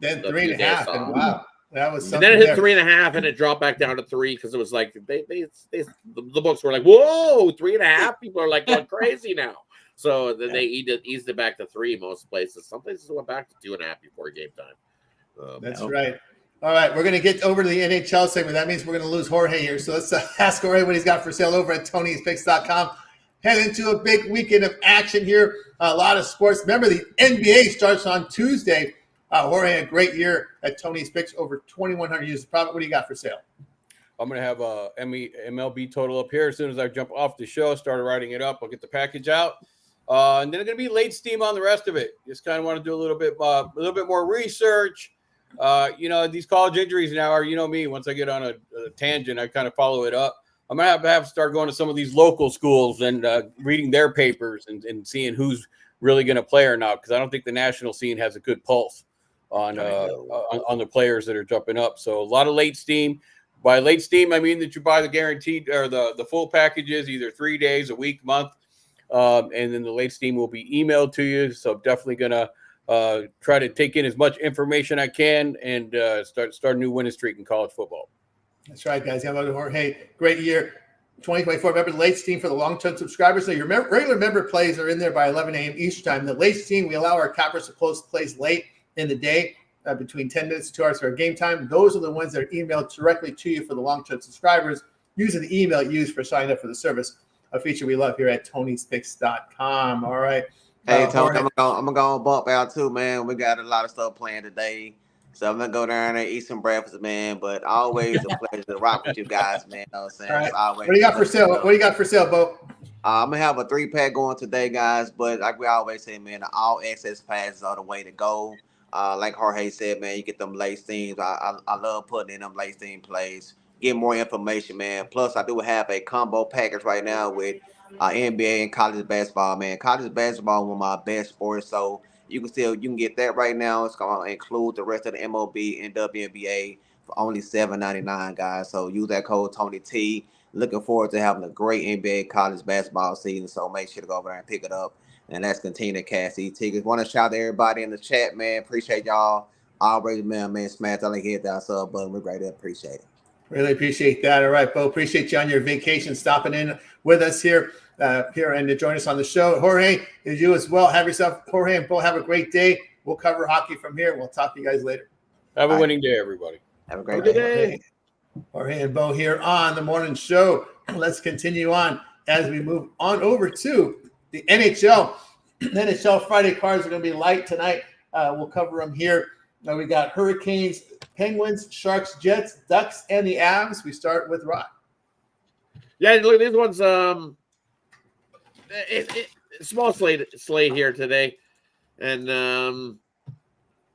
then 3.5, and wow. That was something. And then it hit 3.5, and it dropped back down to 3 because it was like the books were like, whoa, 3.5. People are like going crazy now. So then they eased it back to 3 most places. Some places went back to 2.5 before game time. That's right. All right, we're going to get over to the NHL segment. That means we're going to lose Jorge here. So let's ask Jorge what he's got for sale over at Tony'sPicks.com. Head into a big weekend of action here. A lot of sports. Remember, the NBA starts on Tuesday. Jorge had a great year at Tony's Picks, over 2,100 users. Profit. What do you got for sale? I'm going to have a MLB total up here as soon as I jump off the show. Started writing it up. I'll get the package out. And then it's going to be late steam on the rest of it. Just kind of want to do a little bit more research. These college injuries now are, me, once I get on a tangent, I kind of follow it up. I'm going to have to start going to some of these local schools and reading their papers and seeing who's really going to play or not, because I don't think the national scene has a good pulse on the players that are jumping up. So a lot of late steam. By late steam, I mean that you buy the guaranteed or the full packages, either 3 days, a week, month, and then the late steam will be emailed to you. So definitely going to try to take in as much information I can and start a new winning streak in college football. That's right, guys. How about Jorge? Great year. 2024. Remember the late steam for the long-term subscribers. So your regular member plays are in there by 11 a.m. Eastern time. The late steam, we allow our cappers to close plays late in the day, between 10 minutes to 2 hours for a game time. Those are the ones that are emailed directly to you for the long-term subscribers using the email used for signing up for the service, a feature we love here at Tony'sPicks.com. All right. Hey, Tony, I'm gonna go and bump out too, man. We got a lot of stuff planned today, so I'm gonna go down there, eat some breakfast, man. But always a pleasure to rock with you guys, man. You know what I'm saying? All right. Always what do you got for sale? What do you got for sale, Bo? I'm gonna have a 3-pack going today, guys. But like we always say, man, the all access passes are the way to go. Like Jorge said, man, you get them late steams. I love putting in them late steam plays. Get more information, man. Plus, I do have a combo package right now with NBA and college basketball, man. College basketball is one of my best sports, so you can get that right now. It's gonna include the rest of the MLB and WNBA for only $7.99, guys. So use that code Tony T. Looking forward to having a great NBA college basketball season. So make sure to go over there and pick it up. And let's continue to cash these tickets. Want to shout out to everybody in the chat, man. Appreciate y'all. Always, man, smash that like hit that sub button. We're great. Appreciate it. Really appreciate that. All right, Bo. Appreciate you on your vacation, stopping in with us here and to join us on the show. Jorge, as you as well. Have yourself, Jorge and Bo, have a great day. We'll cover hockey from here. We'll talk to you guys later. Have a winning day, everybody. Have a great day. Jorge and Bo here on the morning show. Let's continue on as we move on over to the NHL. The NHL Friday cards are going to be light tonight. We'll cover them here. Now we got Hurricanes, Penguins, Sharks, Jets, Ducks, and the Avs. We start with Rod. Yeah, look, these ones. Small slate here today, and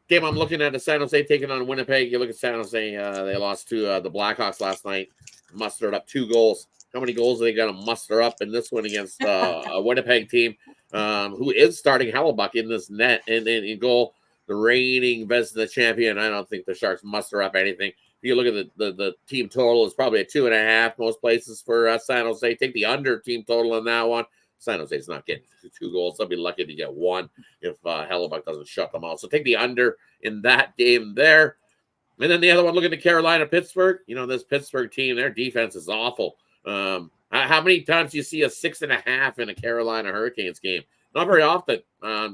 game I'm looking at is San Jose taking on Winnipeg. You look at San Jose; they lost to the Blackhawks last night. Mustered up 2 goals. How many goals are they going to muster up in this one against a Winnipeg team who is starting Hellebuck in this net and in goal? The reigning Vezina champion. I don't think the Sharks muster up anything. If you look at the team total, it's probably a 2.5 most places for San Jose. Take the under team total on that one. San Jose's not getting 2 goals. They'll be lucky to get 1 if Hellebuck doesn't shut them out. So take the under in that game there. And then the other one, looking at Carolina, Pittsburgh. You know, this Pittsburgh team, their defense is awful. How many times do you see a 6.5 in a Carolina Hurricanes game? Not very often.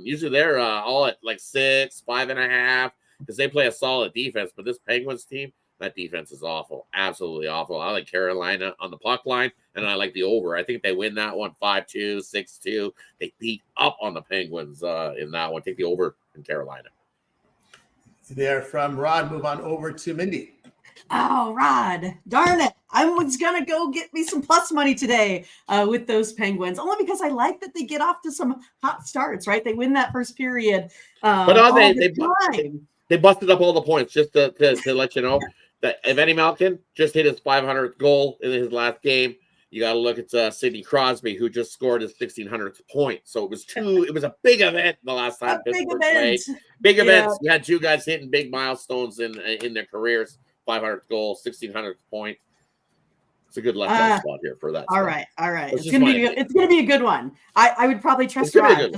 Usually they're all at like 6, 5.5 because they play a solid defense. But this Penguins team, that defense is awful. Absolutely awful. I like Carolina on the puck line, and I like the over. I think they win that one 5-2, 6-2. They beat up on the Penguins in that one. Take the over in Carolina. There from Rod, move on over to Mindy. Oh, Rod, darn it. I was going to go get me some plus money today with those Penguins, only because I like that they get off to some hot starts, right? They win that first period. But They busted up all the points just to let you know that Eddie Malkin just hit his 500th goal in his last game. You got to look at Sidney Crosby, who just scored his 1600th point. So it was a big event the last time Pittsburgh played. Big events. You had two guys hitting big milestones in their careers. 500th goal, 1600th point. It's a good left spot here for that. All right. It's gonna be a good one. I would probably trust Rod.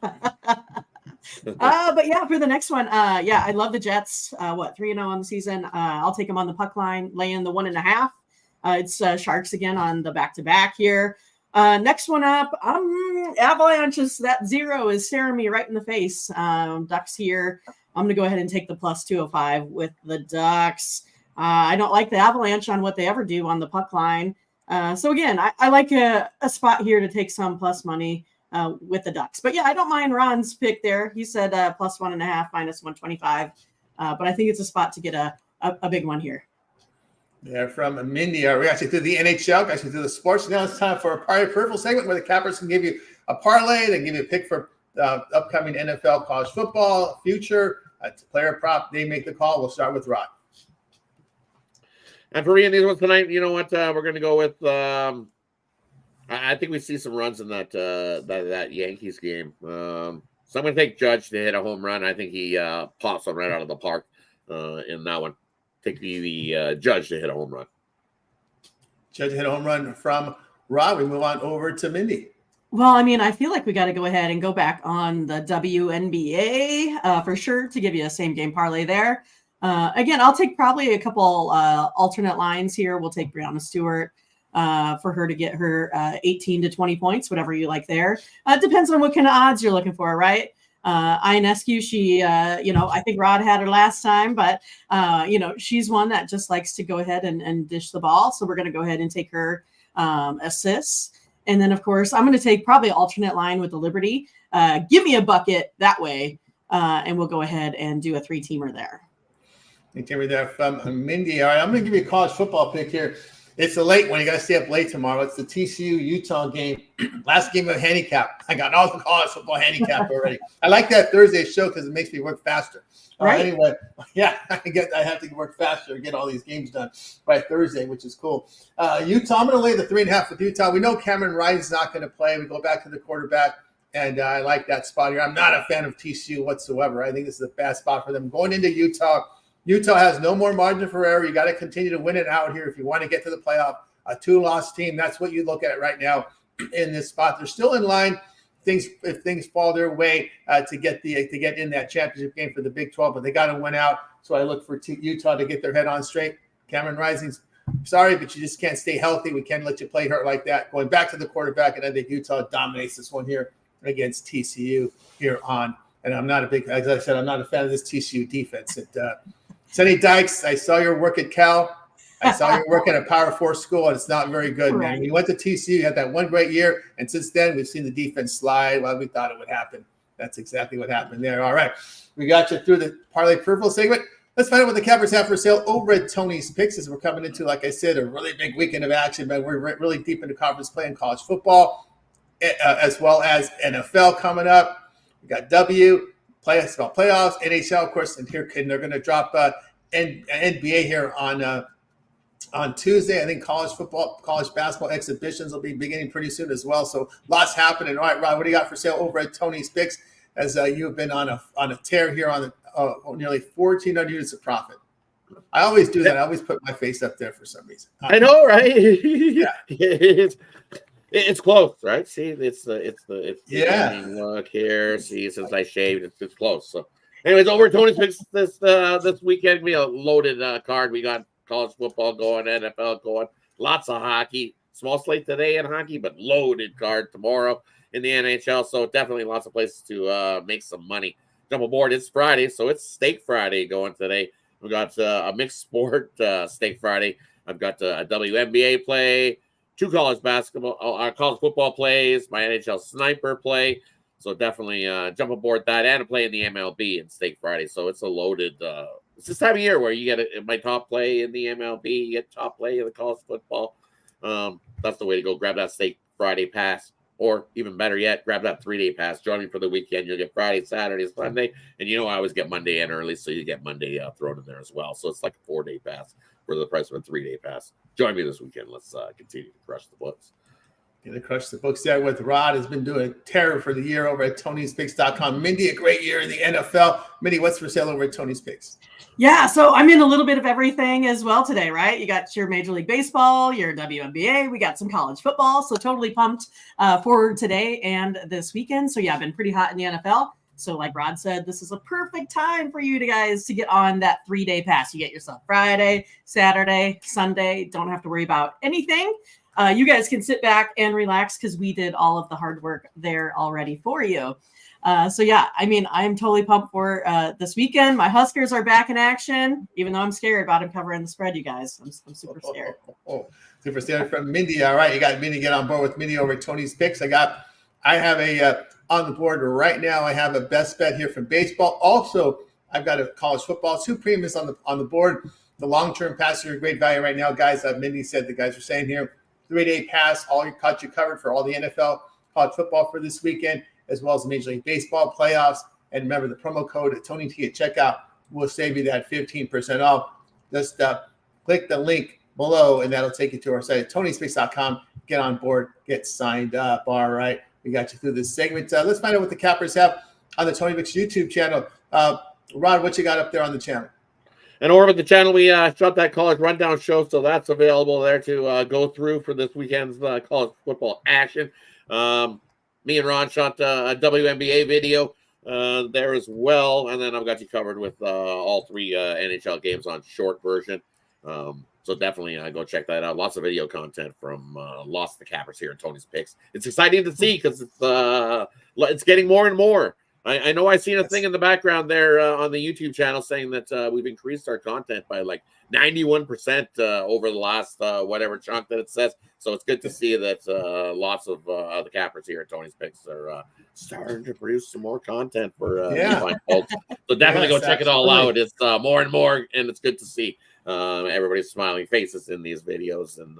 But yeah, for the next one, I love the Jets. 3-0 on the season. I'll take them on the puck line, lay in the 1.5. It's Sharks again on the back-to-back here. Next one up, Avalanches. That 0 is staring me right in the face. Ducks here. I'm going to go ahead and take the plus 205 with the Ducks. I don't like the Avalanche on what they ever do on the puck line. So again, I like a spot here to take some plus money with the Ducks. But yeah, I don't mind Ron's pick there. He said plus 1.5, minus 125. But I think it's a spot to get a big one here. Yeah, from Mindy. We actually through the NHL, actually through the sports. Now it's time for a parlay peripheral segment where the cappers can give you a parlay. They give you a pick for upcoming NFL, college football, future, player prop. They make the call. We'll start with Rod. And for me in these ones tonight, you know what? We're going to go with. I think we see some runs in that Yankees game. So I'm going to take Judge to hit a home run. I think he pops one right out of the park in that one. Take the Judge to hit a home run. Judge hit a home run from Rod. We move on over to Mindy. Well, I mean, I feel like we got to go ahead and go back on the WNBA for sure to give you a same game parlay there. Again, I'll take probably a couple alternate lines here. We'll take Breanna Stewart for her to get her 18 to 20 points, whatever you like there. It depends on what kind of odds you're looking for, right? Ionescu, she, I think Rod had her last time, but, she's one that just likes to go ahead and dish the ball. So we're going to go ahead and take her assists. And then, of course, I'm going to take probably alternate line with the Liberty. Give me a bucket that way, and we'll go ahead and do a 3-teamer there. Three-teamer there from Mindy. All right, I'm going to give you a college football pick here. It's a late one. You got to stay up late tomorrow. It's the TCU-Utah game. Last game of handicap. I got all the college football handicap already. I like that Thursday show because it makes me work faster. Right. Anyway, yeah, I have to work faster to get all these games done by Thursday, which is cool. Utah, I'm going to lay the 3.5 with Utah. We know Cameron Wright's not going to play. We go back to the quarterback, and I like that spot here. I'm not a fan of TCU whatsoever. I think this is a bad spot for them. Going into Utah, Utah has no more margin for error. You got to continue to win it out here if you want to get to the playoff. A 2-loss team, that's what you look at right now in this spot. They're still in line. If things fall their way to get in that championship game for the Big 12, but they got to win out. So I look for Utah to get their head on straight. Cameron Rising's sorry, but you just can't stay healthy. We can't let you play hurt like that. Going back to the quarterback, and I think Utah dominates this one here against TCU here on. And I'm not as I said, I'm not a fan of this TCU defense. Sonny Dykes, I saw your work at Cal. I saw your work at a Power 4 school, and it's not very good, man. When you went to TCU, you had that one great year, and since then, we've seen the defense slide while we thought it would happen. That's exactly what happened there. All right. We got you through the parlay peripheral segment. Let's find out what the cappers have for sale over at Tony's Picks as we're coming into, like I said, a really big weekend of action, man. We're really deep into conference play in college football, as well as NFL coming up. We got playoffs, NHL, of course, and they're going to drop NBA here on Tuesday. I think college basketball exhibitions will be beginning pretty soon as well. So lots happening. All right, Rod, what do you got for sale over at Tony's Picks? As you have been on a tear here on nearly 1,400 units of profit. I always do that. I always put my face up there for some reason. I know, right? Yeah. It's close, right? See, it's the look here. See, since I shaved, it's close. So, anyways, over at Tony's Picks this weekend, we have a loaded card. We got college football going, NFL going, lots of hockey. Small slate today in hockey, but loaded card tomorrow in the NHL. So definitely lots of places to make some money. Jump aboard. It's Friday, so it's Steak Friday going today. We got a mixed sport Steak Friday. I've got a WNBA play, 2 college football plays, my NHL sniper play. So definitely jump aboard that and a play in the MLB and Steak Friday. So it's a loaded. It's this time of year where you get my top play in the MLB, you get top play in the college football. That's the way to go. Grab that Steak Friday pass. Or even better yet, grab that 3-day pass. Join me for the weekend. You'll get Friday, Saturday, Sunday. And I always get Monday in early, so you get Monday thrown in there as well. So it's like a 4-day pass for the price of a 3-day pass. Join me this weekend. Let's continue to crush the books. Going to crush the books there with Rod. Has been doing a terror for the year over at Tony'sPicks.com. Mindy, a great year in the NFL. Mindy, what's for sale over at Tony's Picks? Yeah, so I'm in a little bit of everything as well today, right? You got your Major League Baseball, your WNBA, we got some college football, so totally pumped for today and this weekend. So yeah, I've been pretty hot in the NFL. So like Rod said, this is a perfect time for you guys to get on that 3-day pass. You get yourself Friday, Saturday, Sunday. Don't have to worry about anything. You guys can sit back and relax because we did all of the hard work there already for you. So yeah, I mean, I'm totally pumped for this weekend. My Huskers are back in action, even though I'm scared about them covering the spread, you guys. I'm super scared. Super scared from Mindy. All right, you got Mindy. Get on board with Mindy over at Tony's Picks. I have a on the board right now. I have a best bet here from baseball. Also, I've got a college football. 2 premiums on the board. The long-term pass are great value right now, guys. Mindy said the guys are saying here, 3-day pass. All your cuts you covered for all the NFL college football for this weekend, as well as the Major League Baseball playoffs. And remember, the promo code at Tony T at checkout will save you that 15% off. Just click the link below, and that'll take you to our site at Tony'sPicks.com. Get on board, get signed up. All right, we got you through this segment. Let's find out what the cappers have on the Tony Picks YouTube channel. Rod, what you got up there on the channel? And over at the channel, we shot that college rundown show, so that's available there to go through for this weekend's college football action. Me and Ron shot a WNBA video there as well, and then I've got you covered with all 3 NHL games on short version. So definitely go check that out. Lots of video content from lots of the cappers here at Tony's Picks. It's exciting to see because it's getting more and more. I know I've seen a thing in the background there on the YouTube channel saying that we've increased our content by like 91% over the last whatever chunk that it says. So it's good to see that lots of the cappers here at Tony's Picks are starting to produce some more content for you fine folks. So definitely go check it all out. It's more and more, and it's good to see everybody's smiling faces in these videos and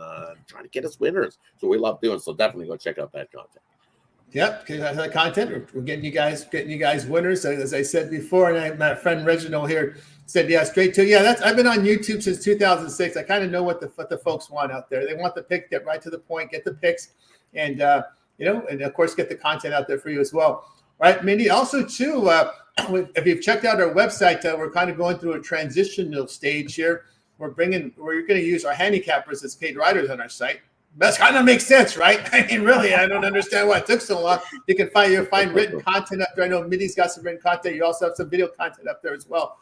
trying to get us winners. So we love doing. So definitely go check out that content. Yep, that content. We're getting you guys winners. As I said before, and my friend Reginald here said, yeah, straight to I've been on YouTube since 2006. I kind of know what the folks want out there. They want the pick, get right to the point, get the picks, and and of course get the content out there for you as well. All right, Mindy. Also, too, if you've checked out our website, we're kind of going through a transitional stage here. We're going to use our handicappers as paid writers on our site. That kind of makes sense, right? I mean, really, I don't understand why it took so long. You'll find written content up there. I know Mindy's got some written content. You also have some video content up there as well.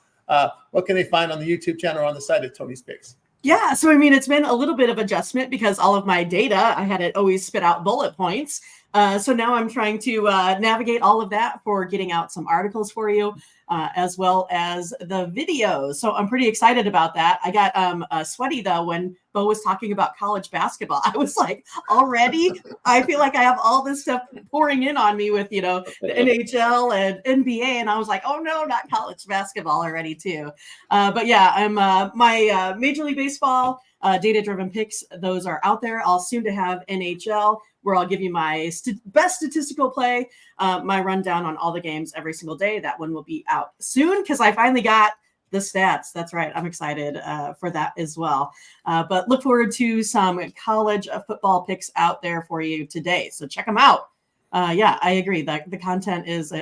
What can they find on the YouTube channel or on the site of Tony's Picks? Yeah, so I mean, it's been a little bit of adjustment because all of my data, I had it always spit out bullet points. So now I'm trying to navigate all of that for getting out some articles for you, as well as the videos. So I'm pretty excited about that. I got sweaty though when Bo was talking about college basketball. I was like, already? I feel like I have all this stuff pouring in on me with, the NHL and NBA. And I was like, oh no, not college basketball already too. But yeah, I'm my Major League Baseball data-driven picks. Those are out there. I'll soon to have NHL, where I'll give you my best statistical play, my rundown on all the games every single day. That one will be out soon because I finally got the stats. That's right. I'm excited for that as well. But look forward to some college football picks out there for you today. So check them out. Yeah, I agree that the content is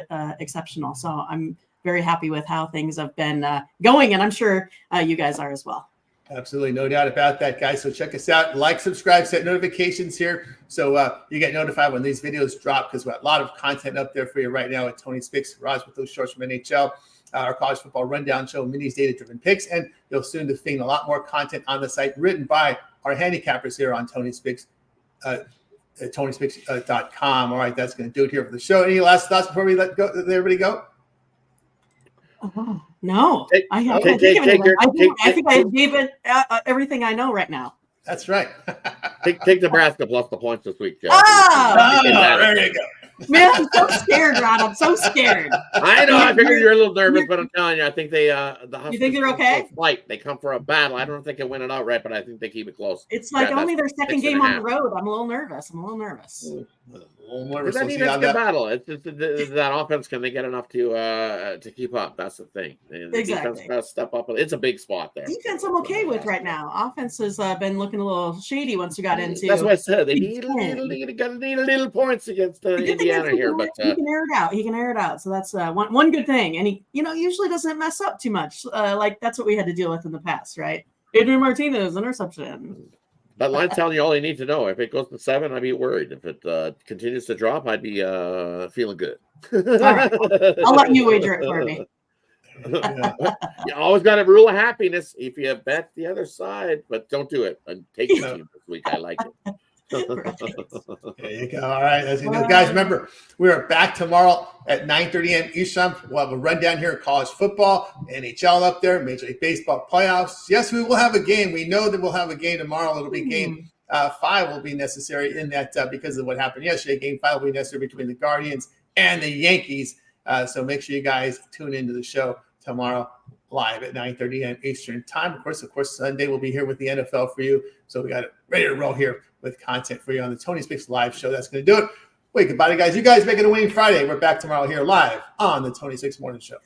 exceptional. So I'm very happy with how things have been going, and I'm sure you guys are as well. Absolutely. No doubt about that, guys. So check us out. Like, subscribe, set notifications here so you get notified when these videos drop because we have a lot of content up there for you right now at Tony's Picks. Raj with those shorts from NHL, our college football rundown show, Minnie's data-driven picks, and you'll soon to find a lot more content on the site written by our handicappers here on Tony's Picks, at Tony'sPicks.com. All right, that's going to do it here for the show. Any last thoughts before we let everybody go? No, I think I gave it everything I know right now. That's right. take Nebraska plus the points this week. There you go. Man, I'm so scared, Ron. I'm so scared. I know. I figured you're a little nervous, but I'm telling you, I think they you think they're okay? Fight. They come for a battle. I don't think they can win it outright, but I think they keep it close. It's like only their second game on the road. I'm a little nervous. We'll see how good that. battle. It's just that offense. Can they get enough to keep up? That's the thing. The Exactly. defense got to step up. It's a big spot there. Defense, I'm okay with right now. Offense has been looking a little shady once you got into. That's what I said. They need a little points against Indiana here, but he can air it out. He can air it out. So that's one good thing. And he, usually doesn't mess up too much. Like that's what we had to deal with in the past, right? Adrian Martinez interception. That line's telling you all you need to know. If it goes to 7, I'd be worried. If it continues to drop, I'd be feeling good. All right. I'll let you wager it for me. You always got a rule of happiness if you bet the other side, but don't do it. And take the team this week. I like it. There you go. All right. As you know, guys, remember, we are back tomorrow at 9:30 a.m. Eastern. We'll have a rundown here of college football, NHL up there, Major League Baseball playoffs. Yes, we will have a game. We know that we'll have a game tomorrow. It'll be game 5 will be necessary in that because of what happened yesterday. Game 5 will be necessary between the Guardians and the Yankees. So make sure you guys tune into the show tomorrow live at 9:30 a.m. Eastern time. Of course, Sunday we'll be here with the NFL for you. So we got it ready to roll here with content for you on the Tony Speaks live show. That's going to do it. Wait, goodbye, guys. You guys make it a winning Friday. We're back tomorrow here live on the Tony Speaks Morning Show.